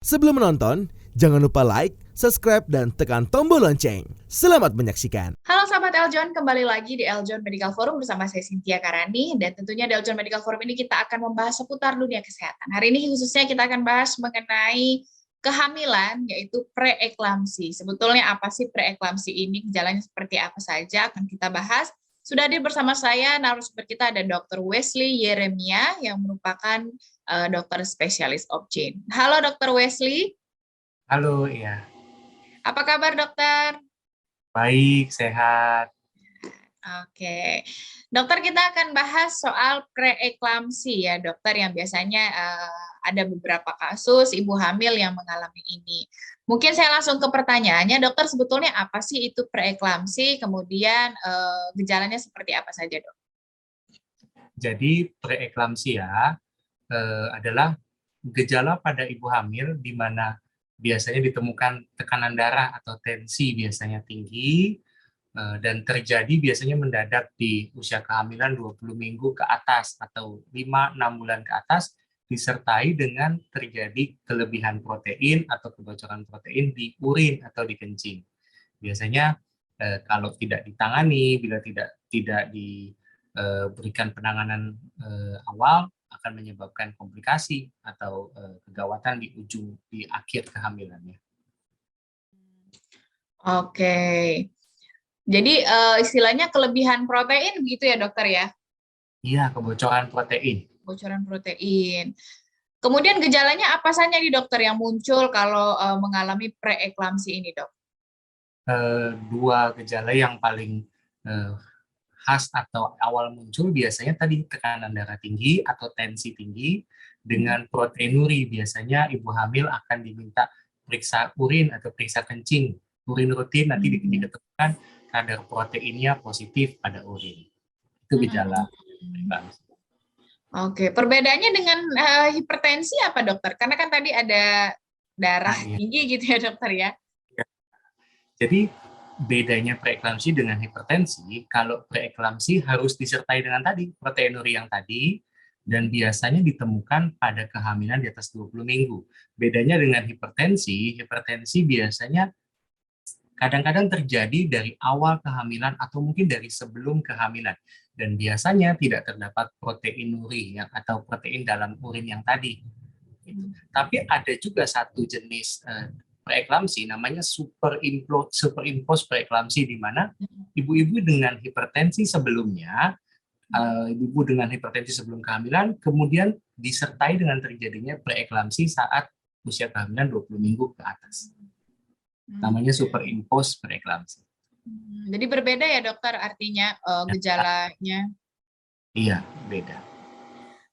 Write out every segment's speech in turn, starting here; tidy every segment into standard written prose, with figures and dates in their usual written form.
Sebelum menonton, jangan lupa like, subscribe, dan tekan tombol lonceng. Selamat menyaksikan. Halo sahabat Eljon, kembali lagi di Eljon Medical Forum bersama saya Cynthia Karani, dan tentunya di Eljon Medical Forum ini kita akan membahas seputar dunia kesehatan. Hari ini khususnya kita akan bahas mengenai kehamilan, yaitu preeklamsi. Sebetulnya apa sih preeklamsi ini, gejalanya seperti apa saja akan kita bahas. Sudah hadir bersama saya, narasumber kita ada Dr. Wesley Yeremia yang merupakan dokter spesialis obgyn. Halo Dr. Wesley. Halo, iya. Apa kabar dokter? Baik, sehat. Oke, dokter, kita akan bahas soal preeklamsi ya dokter, yang biasanya ada beberapa kasus ibu hamil yang mengalami ini. Mungkin saya langsung ke pertanyaannya, dokter, sebetulnya apa sih itu preeklamsi, kemudian gejalanya seperti apa saja dok? Jadi preeklamsia adalah gejala pada ibu hamil di mana biasanya ditemukan tekanan darah atau tensi biasanya tinggi dan terjadi biasanya mendadak di usia kehamilan 20 minggu ke atas atau 5-6 bulan ke atas, disertai dengan terjadi kelebihan protein atau kebocoran protein di urin atau di kencing. Biasanya kalau tidak ditangani, bila tidak diberikan penanganan awal, akan menyebabkan komplikasi atau kegawatan di akhir kehamilannya. Oke, jadi istilahnya kelebihan protein gitu ya dokter ya? Iya, kebocoran protein. Kebocoran protein. Kemudian gejalanya apa saja nih dokter yang muncul kalau mengalami preeklamsi ini dok? Dua gejala yang paling khas atau awal muncul biasanya tadi tekanan darah tinggi atau tensi tinggi dengan proteinuri. Biasanya ibu hamil akan diminta periksa urin atau periksa kencing. Urin rutin nanti diketemukan kadar proteinnya positif pada urin. Itu gejala preeklamsi. Oke, perbedaannya dengan hipertensi apa dokter? Karena kan tadi ada darah tinggi gitu ya dokter ya. Jadi bedanya preeklamsi dengan hipertensi, kalau preeklamsi harus disertai dengan tadi proteinuri yang tadi, dan biasanya ditemukan pada kehamilan di atas 20 minggu. Bedanya dengan hipertensi biasanya kadang-kadang terjadi dari awal kehamilan atau mungkin dari sebelum kehamilan. Dan biasanya tidak terdapat proteinuri atau protein dalam urin yang tadi. Tapi ada juga satu jenis preeklamsi namanya superimpos preeklamsi, di mana ibu-ibu dengan hipertensi sebelumnya, ibu dengan hipertensi sebelum kehamilan, kemudian disertai dengan terjadinya preeklamsi saat usia kehamilan 20 minggu ke atas. Namanya superimpos preeklamsi. Jadi berbeda ya dokter artinya gejalanya? Iya, beda.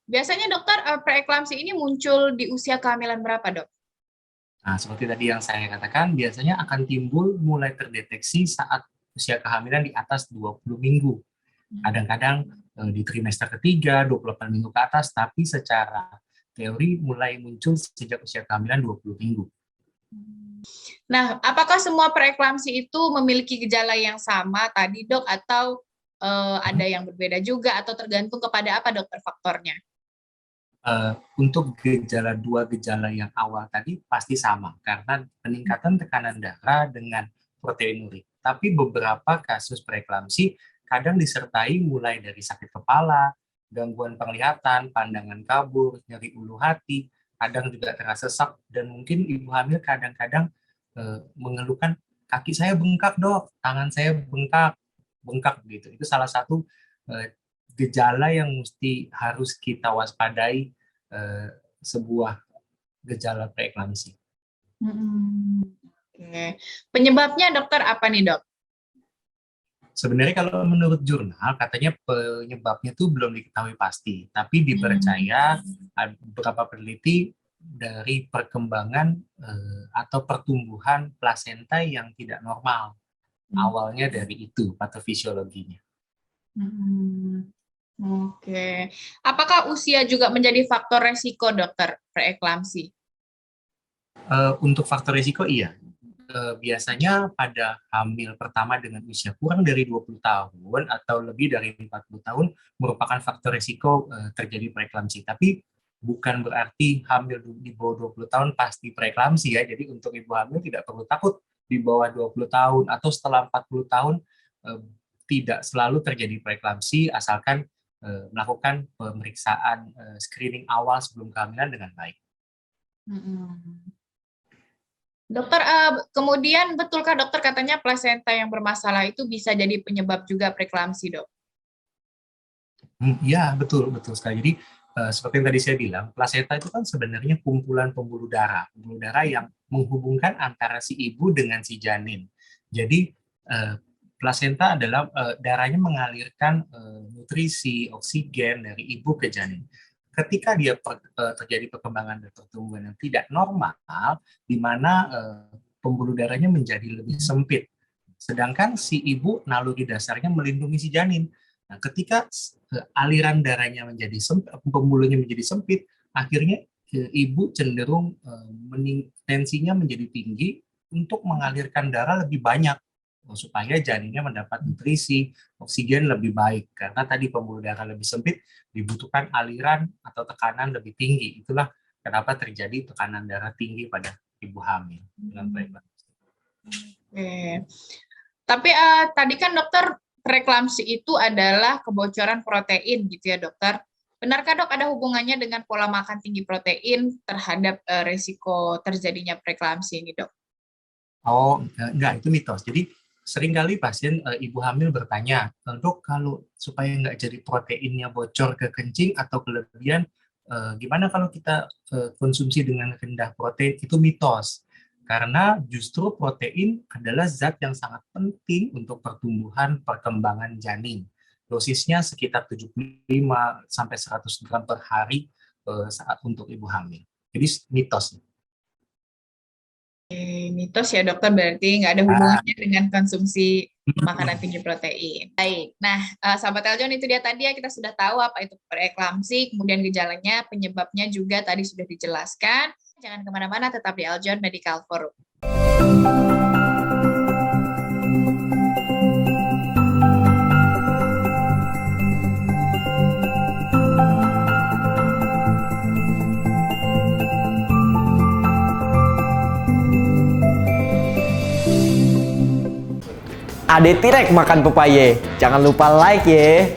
Biasanya dokter preeklamsi ini muncul di usia kehamilan berapa dok? Nah, seperti tadi yang saya katakan, biasanya akan timbul mulai terdeteksi saat usia kehamilan di atas 20 minggu. Kadang-kadang di trimester ketiga, 28 minggu ke atas, tapi secara teori mulai muncul sejak usia kehamilan 20 minggu. Nah, apakah semua preeklamsi itu memiliki gejala yang sama tadi dok, atau ada yang berbeda juga, atau tergantung kepada apa dokter faktornya? Untuk dua gejala yang awal tadi pasti sama, karena peningkatan tekanan darah dengan proteinuri. Tapi beberapa kasus preeklamsi kadang disertai mulai dari sakit kepala, gangguan penglihatan, pandangan kabur, nyeri ulu hati, kadang juga terasa sesak, dan mungkin ibu hamil kadang-kadang mengeluhkan, kaki saya bengkak dok, tangan saya bengkak gitu. Itu salah satu gejala yang harus kita waspadai sebuah gejala preeklamsi. Oke. Penyebabnya dokter apa nih dok? Sebenarnya kalau menurut jurnal katanya penyebabnya itu belum diketahui pasti, tapi dipercaya beberapa peneliti dari perkembangan atau pertumbuhan plasenta yang tidak normal. Awalnya dari itu patofisiologinya. Oke. Apakah usia juga menjadi faktor resiko dokter preeklamsi? Untuk faktor resiko iya. Biasanya pada hamil pertama dengan usia kurang dari 20 tahun atau lebih dari 40 tahun merupakan faktor resiko terjadi preeklamsi. Tapi bukan berarti hamil di bawah 20 tahun pasti preeklamsi ya. Jadi untuk ibu hamil tidak perlu takut di bawah 20 tahun atau setelah 40 tahun tidak selalu terjadi preeklamsi asalkan melakukan pemeriksaan screening awal sebelum kehamilan dengan baik. Dokter, kemudian betulkah dokter katanya plasenta yang bermasalah itu bisa jadi penyebab juga preeklamsi, Dok? Ya, betul sekali. Jadi seperti yang tadi saya bilang, plasenta itu kan sebenarnya kumpulan pembuluh darah yang menghubungkan antara si ibu dengan si janin. Jadi plasenta adalah darahnya mengalirkan nutrisi, oksigen dari ibu ke janin. Ketika dia terjadi perkembangan dan pertumbuhan yang tidak normal, di mana pembuluh darahnya menjadi lebih sempit, sedangkan si ibu naluri dasarnya melindungi si janin. Nah, ketika aliran darahnya menjadi sempit, pembuluhnya menjadi sempit, akhirnya ibu cenderung tensinya menjadi tinggi untuk mengalirkan darah lebih banyak supaya janinnya mendapat nutrisi, oksigen lebih baik. Karena tadi pembuluh darah lebih sempit, dibutuhkan aliran atau tekanan lebih tinggi. Itulah kenapa terjadi tekanan darah tinggi pada ibu hamil dengan preeklamsi. Oke. Tapi tadi kan dokter, preeklamsi itu adalah kebocoran protein gitu ya dokter. Benarkah dok ada hubungannya dengan pola makan tinggi protein terhadap risiko terjadinya preeklamsi ini dok? Oh, enggak, itu mitos. Jadi seringkali pasien ibu hamil bertanya, dok kalau supaya nggak jadi proteinnya bocor ke kencing atau kelebihan, gimana kalau kita konsumsi dengan rendah protein? Itu mitos. Karena justru protein adalah zat yang sangat penting untuk pertumbuhan perkembangan janin. Dosisnya sekitar 75 sampai 100 gram per hari saat untuk ibu hamil. Jadi mitos. Mitos ya dokter, berarti nggak ada hubungannya dengan konsumsi makanan tinggi protein. Baik, nah sahabat Eljon, itu dia tadi ya, kita sudah tahu apa itu preeklamsi, kemudian gejalanya, penyebabnya juga tadi sudah dijelaskan. Jangan kemana-mana, tetap di Eljon Medical Forum. Ade Tirek makan pepaya. Jangan lupa like ya.